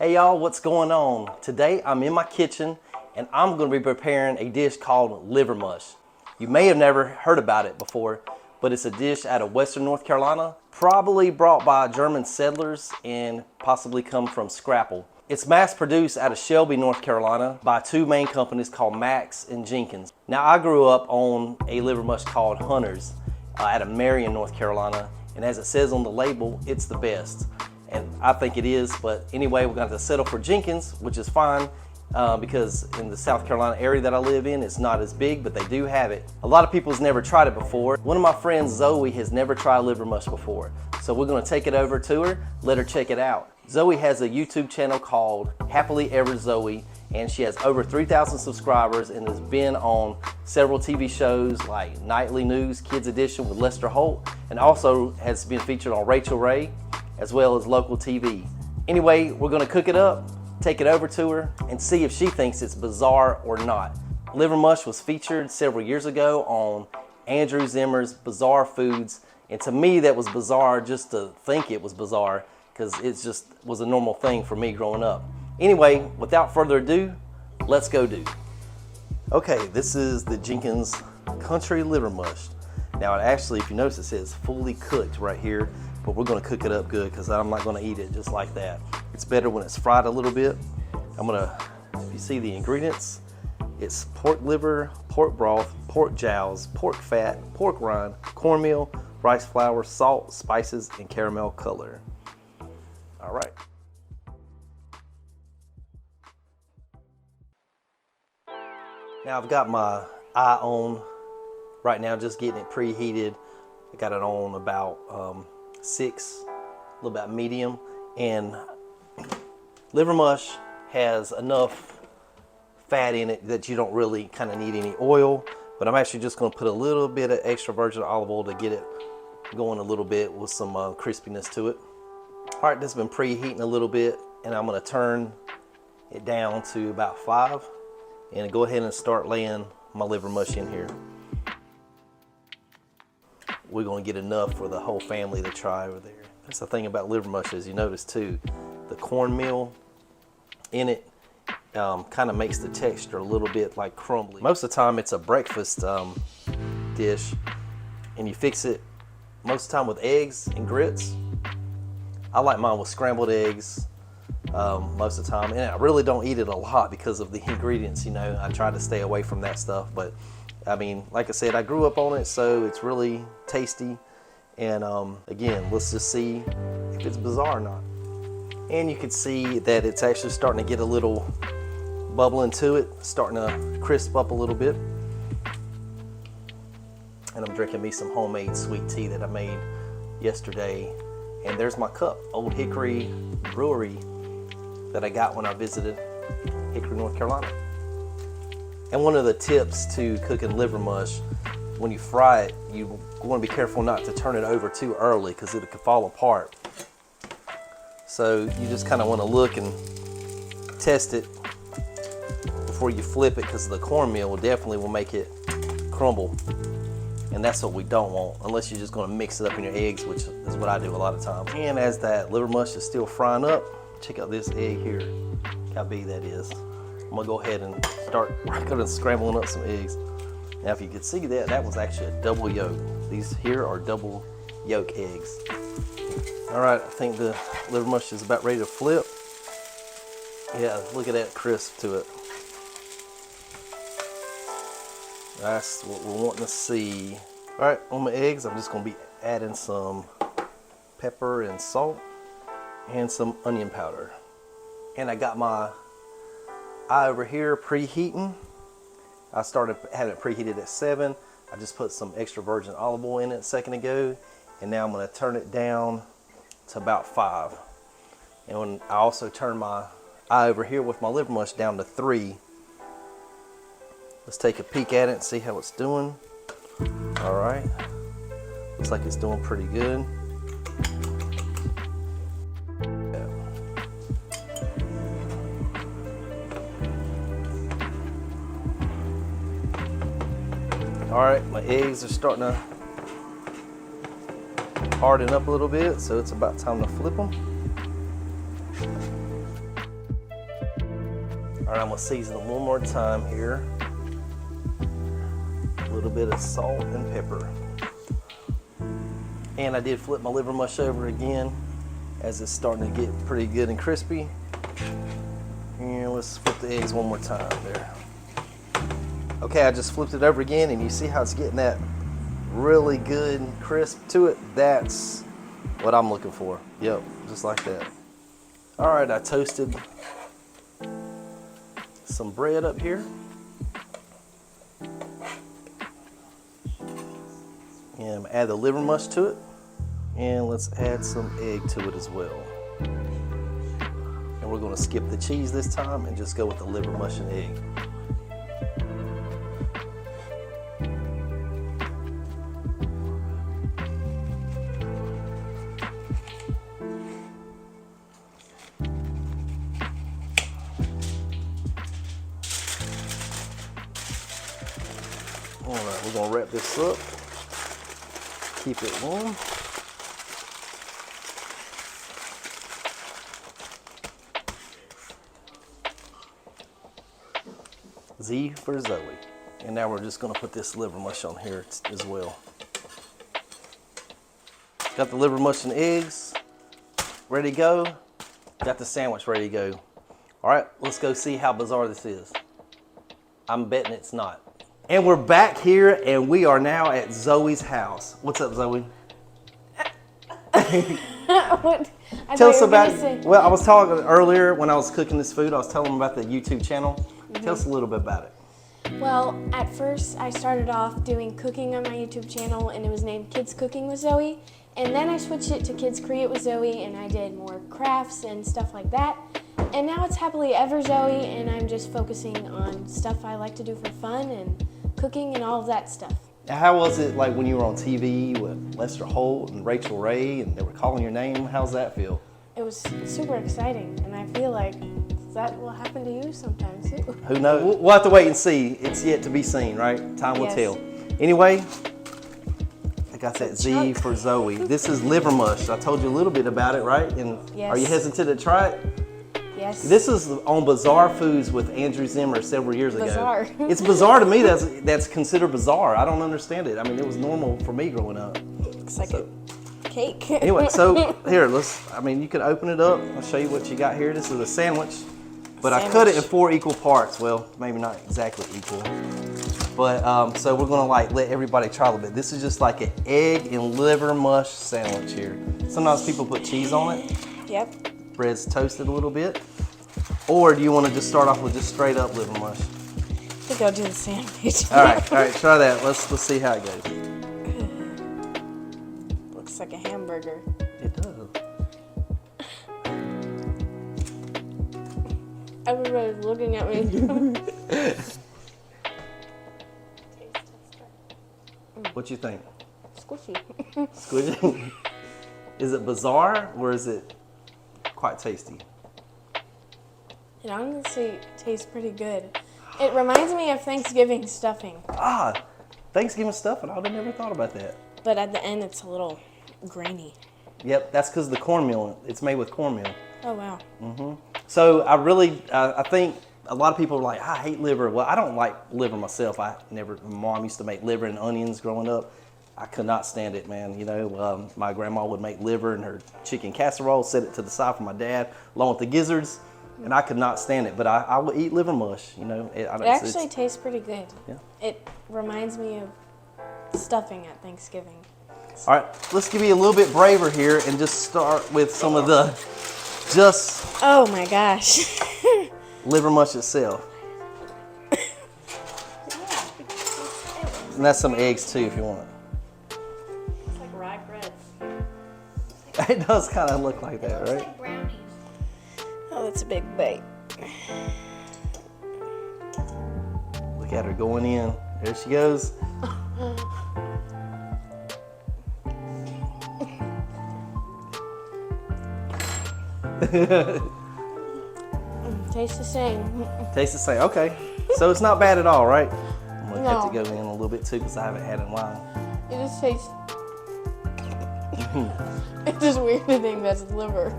Hey y'all, what's going on? Today I'm in my kitchen and I'm going to be preparing a dish called Livermush. You may have never heard about it before, but it's a dish out of Western North Carolina, probably brought by German settlers and possibly come from Scrapple. It's mass produced out of Shelby, North Carolina by two main companies called Max and Jenkins. Now I grew up on a Livermush called Hunter's out of Marion, North Carolina, and as it says on the label, it's the best. And I think it is, but anyway, we're going to settle for Jenkins, which is fine because in the South Carolina area that I live in, it's not as big, but they do have it. A lot of people's never tried it before. One of my friends, Zoe, has never tried Livermush before. So we're going to take it over to her, let her check it out. Zoe has a YouTube channel called Happily Ever Zoe, and she has over 3,000 subscribers and has been on several TV shows like Nightly News, Kids Edition with Lester Holt, and also has been featured on Rachel Ray, as well as local TV. Anyway, we're gonna cook it up, take it over to her, and see if she thinks it's bizarre or not. Livermush was featured several years ago on Andrew Zimmer's Bizarre Foods, and to me that was bizarre just to think it was bizarre, because it just was a normal thing for me growing up. Anyway, without further ado, let's go do. Okay, this is the Jenkins Country Livermush. Now it actually, if you notice, it says fully cooked right here, but we're gonna cook it up good because I'm not gonna eat it just like that. It's better when it's fried a little bit. If you see the ingredients, it's pork liver, pork broth, pork jowls, pork fat, pork rind, cornmeal, rice flour, salt, spices, and caramel color. All right. Now I've got my eye on right now, just getting it preheated. I got it on about 6, a little bit medium, and Livermush has enough fat in it that you don't really kind of need any oil, but I'm actually just going to put a little bit of extra virgin olive oil to get it going a little bit with some crispiness to it. All right, this has been preheating a little bit, and I'm going to turn it down to about 5 and go ahead and start laying my Livermush in here. We're gonna get enough for the whole family to try over there. That's the thing about Livermush, as you notice too, the cornmeal in it kind of makes the texture a little bit like crumbly. Most of the time it's a breakfast dish, and you fix it most of the time with eggs and grits. I like mine with scrambled eggs most of the time, and I really don't eat it a lot because of the ingredients, you know. I try to stay away from that stuff, but I mean, like I said, I grew up on it, so it's really tasty. And again, let's just see if it's bizarre or not. And you can see that it's actually starting to get a little bubbling to it, starting to crisp up a little bit. And I'm drinking me some homemade sweet tea that I made yesterday. And there's my cup, Old Hickory Brewery, that I got when I visited Hickory, North Carolina. And one of the tips to cooking Livermush, when you fry it, you want to be careful not to turn it over too early because it could fall apart. So you just kind of want to look and test it before you flip it, because the cornmeal definitely will make it crumble. And that's what we don't want, unless you're just going to mix it up in your eggs, which is what I do a lot of times. And as that Livermush is still frying up, check out this egg here. Look how big that is. I'm gonna go ahead and start working and scrambling up some eggs. Now if you could see that, that was actually a double yolk. These here are double yolk eggs. All right, I think the Livermush is about ready to flip. Yeah, look at that crisp to it. That's what we're wanting to see. All right, on my eggs, I'm just gonna be adding some pepper and salt and some onion powder. And I got my eye over here preheating. I started having it preheated at 7. I just put some extra virgin olive oil in it a second ago, and now I'm going to turn it down to about 5. And when I also turn my eye over here with my Livermush down to 3. Let's take a peek at it and see how it's doing. All right, looks like it's doing pretty good. All right, my eggs are starting to harden up a little bit, so it's about time to flip them. All right, I'm gonna season it one more time here. A little bit of salt and pepper. And I did flip my liver mush over again as it's starting to get pretty good and crispy. And let's flip the eggs one more time there. Okay, I just flipped it over again, and you see how it's getting that really good and crisp to it? That's what I'm looking for. Yep, just like that. All right, I toasted some bread up here. And add the liver mush to it. And let's add some egg to it as well. And we're gonna skip the cheese this time and just go with the liver mush and egg. All right, we're gonna wrap this up. Keep it warm. Z for Zoe. And now we're just gonna put this liver mush on here as well. Got the liver mush and eggs ready to go. Got the sandwich ready to go. All right, let's go see how bizarre this is. I'm betting it's not. And we're back here, and we are now at Zoe's house. What's up, Zoe? Tell us about, well, I was talking earlier when I was cooking this food, I was telling them about the YouTube channel. Mm-hmm. Tell us a little bit about it. Well, at first I started off doing cooking on my YouTube channel, and it was named Kids Cooking with Zoe. And then I switched it to Kids Create with Zoe, and I did more crafts and stuff like that. And now it's Happily Ever Zoe, and I'm just focusing on stuff I like to do for fun and cooking and all of that stuff. How was it like when you were on TV with Lester Holt and Rachel Ray and they were calling your name? How's that feel? It was super exciting, and I feel like that will happen to you sometime too. Who knows? We'll have to wait and see. It's yet to be seen, right? Time will tell. Anyway, I got that Z for Zoe. This is liver mush. I told you a little bit about it, right? And yes. Are you hesitant to try it? Yes. This is on Bizarre Foods with Andrew Zimmer several years ago. Bizarre. It's bizarre to me. That's considered bizarre. I don't understand it. I mean, it was normal for me growing up. Looks like a cake. Anyway, so here, you can open it up. I'll show you what you got here. This is a sandwich, but I cut it in 4 equal parts. Well, maybe not exactly equal, but so we're gonna let everybody try a little bit. This is just like an egg and liver mush sandwich here. Sometimes people put cheese on it. Yep. Bread's toasted a little bit. Or do you want to just start off with just straight up liver mush? I think I'll do the sandwich. All right, try that. Let's see how it goes. Looks like a hamburger. It does. Everybody's looking at me. What you think? Squishy. Squishy? Is it bizarre or is it quite tasty? It honestly tastes pretty good. It reminds me of Thanksgiving stuffing. Thanksgiving stuffing. I would have never thought about that. But at the end, it's a little grainy. Yep, that's because of the cornmeal. It's made with cornmeal. Oh, wow. Mm-hmm. So I think a lot of people are like, I hate liver. Well, I don't like liver myself. My mom used to make liver and onions growing up. I could not stand it, man. You know, my grandma would make liver in her chicken casserole, set it to the side for my dad, along with the gizzards, and I could not stand it. But I will eat liver mush, you know. It actually tastes pretty good. Yeah. It reminds me of stuffing at Thanksgiving. All right, let's give you a little bit braver here and just start with some of the oh my gosh. liver mush itself. And that's some eggs too if you want. It's like rye bread. It does kind of look like that, right? Like brownies. Oh, that's a big bite. Look at her going in. There she goes. Tastes the same. Tastes the same. Okay. So it's not bad at all, right? I'm going to have to No. go in a little bit too because I haven't had it in a while. It just tastes... It's just weird to think that's liver.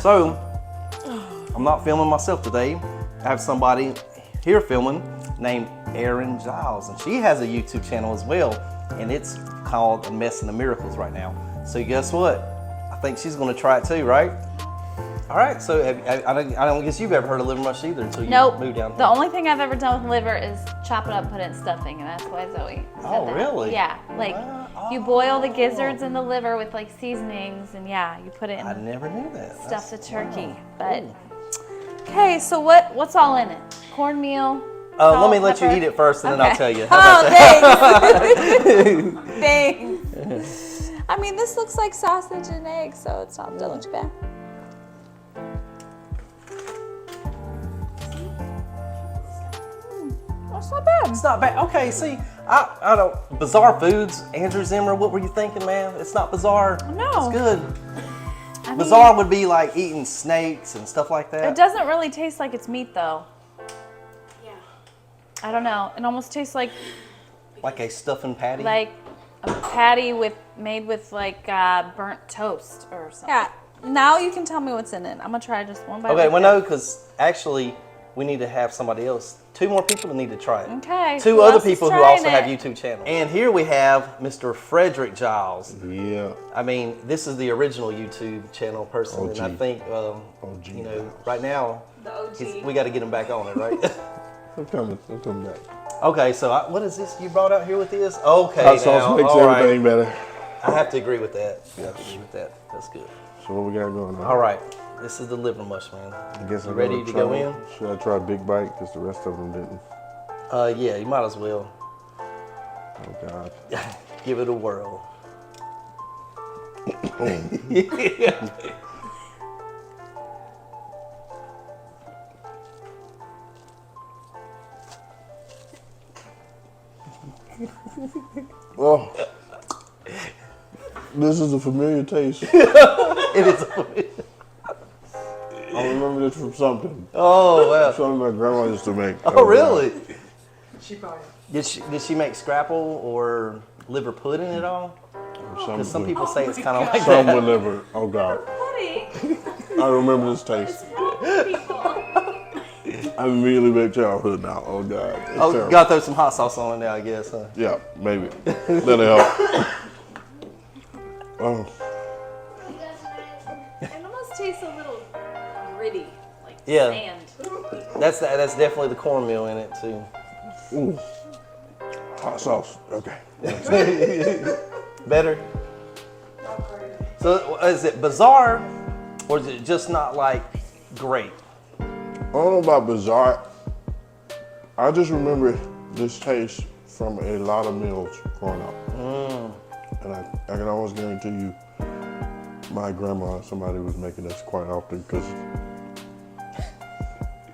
So, I'm not filming myself today. I have somebody here filming named Erin Giles, and she has a YouTube channel as well, and it's called A Mess in the Miracles right now. So guess what? I think she's going to try it too, right? All right. So I don't guess you've ever heard of Livermush either until you moved down here. The only thing I've ever done with liver is chop it up, put it in stuffing, and that's why Zoe said that. Really? Yeah. Like you boil the gizzards and the liver with like seasonings, and yeah, you put it in. I never knew that. Stuff the turkey. Wow. But Cool. okay, so what's all in it? Cornmeal. Let me let you eat it first, and then I'll tell you. How about that? Thanks. I mean, this looks like sausage and eggs, so it doesn't look too bad. That's not bad. It's not bad. Okay, see, I don't. Bizarre foods. Andrew Zimmer, what were you thinking, man? It's not bizarre. No. It's good. I mean, Bizarre would be like eating snakes and stuff like that. it doesn't really taste like it's meat, though. Yeah. I don't know. It almost tastes like a stuffing patty. a patty made with like burnt toast or something. Yeah. Now you can tell me what's in it. I'm gonna try just one by one. Okay, well, no, because actually we need to have somebody else. 2 more people that need to try it. Okay. 2 who other else is people who trying also it? have YouTube channels. And here we have Mr. Frederick Giles. Yeah. I mean, this is the original YouTube channel person, and I OG. think, you know, right now, we got to get him back on it, right? I'm coming back. Okay, so what is this you brought out here with this? Okay, Hot sauce makes all everything better. I have to agree with that. Yes. I have to agree with that. That's good. So what we got going on? All right, this is the Livermush, man. I guess You I'm ready gonna to try go it. in? Should I try Big Bite? Because the rest of them didn't. Yeah, you might as well. Oh God. Give it a whirl. Oh. This is a familiar taste. It is. I remember this from something. Oh wow. Something my grandma used to make. Oh really? She probably. Did she make scrapple or liver pudding at all? Because some people say it's kind of like Some that. with liver. Oh God. I remember this taste. I immediately make childhood now. Oh God. It's Oh, terrible. gotta throw some hot sauce on it now, I guess. Huh? Yeah, maybe. That'll help. Oh. It almost tastes a little gritty, like Yeah. sand. That's definitely the cornmeal in it too. Ooh. Hot sauce. Okay. Better. So is it bizarre, or is it just not like great? I don't know about bizarre. I just remember this taste from a lot of meals growing up. And I can almost guarantee you my grandma, somebody was making this quite often because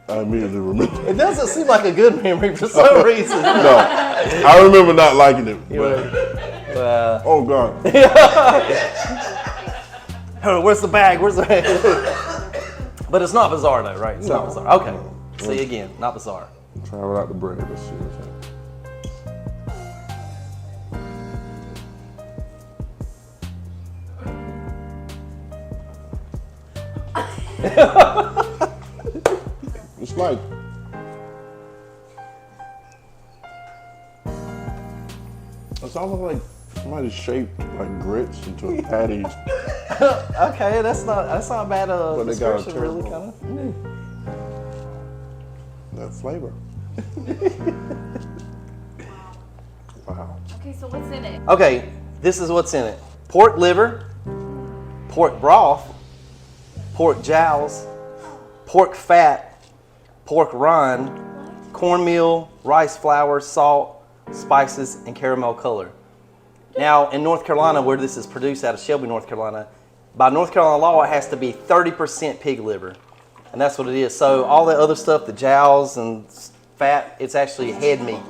I immediately remember. It doesn't seem like a good memory for some reason. No, I remember not liking it. But, oh God. Oh, where's the bag? Where's the bag? But it's not bizarre though, right? It's not No. bizarre. Okay. See again, not bizarre. Try without the bread. Let's see what's happening. It's like it's almost like somebody shaped like grits into a patty, Okay, that's not bad. but they got a Description, really terrible kind that flavor. Wow. Okay, so what's in it? of. Okay, this is what's in it: pork liver, pork broth, pork jowls, pork fat, pork rind, cornmeal, rice flour, salt, spices, and caramel color. Now, in North Carolina, where this is produced out of Shelby, North Carolina, by North Carolina law, it has to be 30% pig liver. And that's what it is. So all the other stuff, the jowls and fat, it's actually head meat.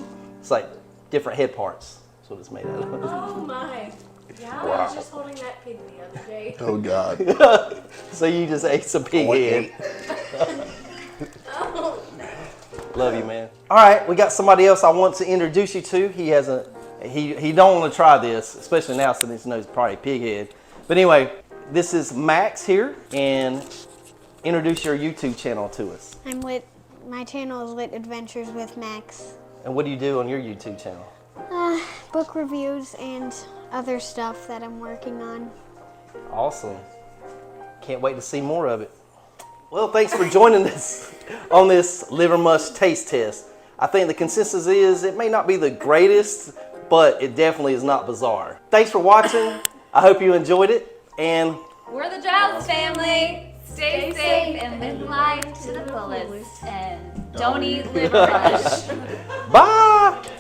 It's like different head parts. That's what it's made out of. Oh my. Yeah, I Wow. was just holding that pig the other day. Oh God. So you just ate some pig head. Oh, Love you, man. All right, we got somebody else I want to introduce you to. He don't want to try this, especially now since he knows probably pig head. But anyway, this is Max here, and introduce your YouTube channel to us. I'm with My channel is Lit Adventures with Max. And what do you do on your YouTube channel? Book reviews and other stuff that I'm working on. Awesome. Can't wait to see more of it. Well, thanks for joining us on this Livermush taste test. I think the consensus is it may not be the greatest, but it definitely is not bizarre. Thanks for watching. I hope you enjoyed it. And We're the Giles family. Stay safe and live life to the fullest. And don't eat Livermush. bye.